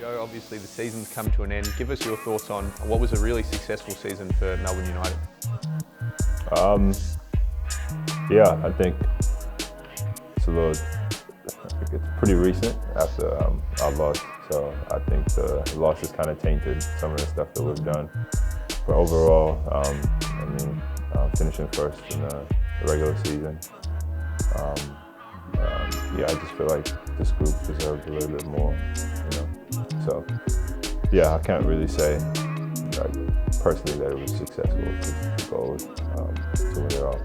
Jo, obviously the season's come to an end. Give us your thoughts on what was a really successful season for Melbourne United. Yeah, I think it's pretty recent after our loss. So I think the loss has kind of tainted some of the stuff that we've done. But overall, finishing first in the regular season. Yeah, I just feel like this group deserves a little bit more, So, yeah, I can't really say personally that it was successful because the goal was to win it all.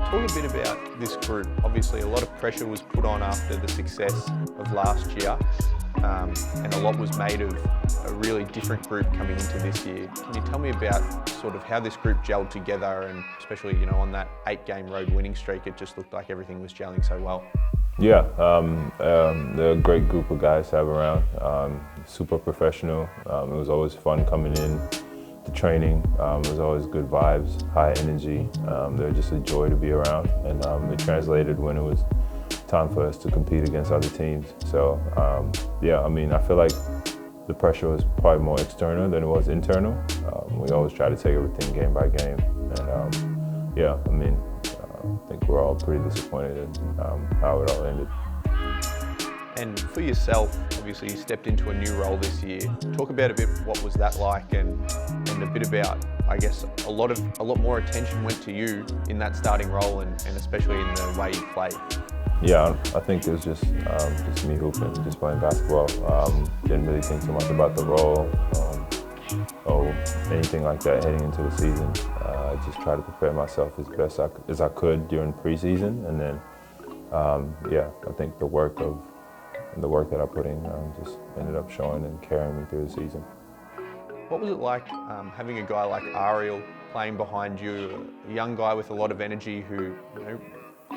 Talk a bit about this group. Obviously, a lot of pressure was put on after the success of last year, and a lot was made of a really different group coming into this year. Can you tell me about sort of how this group gelled together, and especially on that 8-game road winning streak, it just looked like everything was gelling so well? Yeah, they're a great group of guys to have around. Super professional. It was always fun coming in to training. It was always good vibes, high energy. They were just a joy to be around, and it translated when it was time for us to compete against other teams. So yeah, I feel like the pressure was probably more external than it was internal. We always try to take everything game by game, and yeah, I think we're all pretty disappointed in how it all ended. And for yourself, obviously you stepped into a new role this year. Talk about a bit what was that like, and a bit about, I guess, a lot more attention went to you in that starting role, and especially in the way you played. Yeah, I think it was just me hooping, just playing basketball. Didn't really think too much about the role or anything like that heading into the season. I just tried to prepare myself as best as I could during preseason, and then yeah, I think the work that I put in just ended up showing and carrying me through the season. What was it like having a guy like Ariel playing behind you, a young guy with a lot of energy who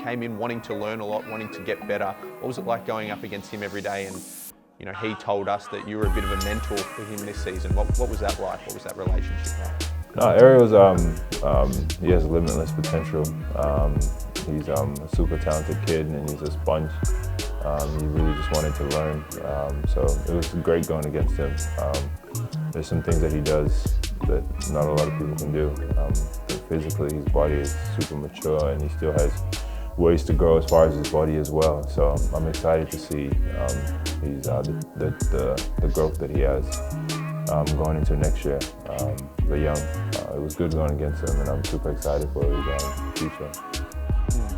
came in wanting to learn a lot, wanting to get better? What was it like going up against him every day? And he told us that you were a bit of a mentor for him this season. What was that like? What was that relationship like? No, Ariel's he has limitless potential. He's a super talented kid, and he's a sponge. He really just wanted to learn, so it was great going against him. There's some things that he does that not a lot of people can do. Physically, his body is super mature, and he still has ways to grow as far as his body as well. So I'm excited to see the growth that he has going into next year. But young, it was good going against him, and I'm super excited for his future.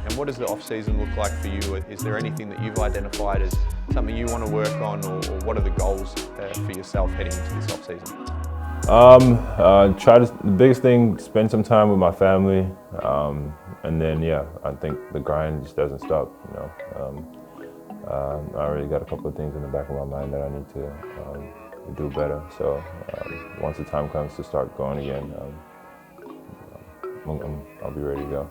And what does the off-season look like for you? Is there anything that you've identified as something you want to work on, or what are the goals for yourself heading into this off-season? The biggest thing, spend some time with my family, and then yeah, I think the grind just doesn't stop. I already got a couple of things in the back of my mind that I need to do better. So once the time comes to start going again, I'll be ready to go.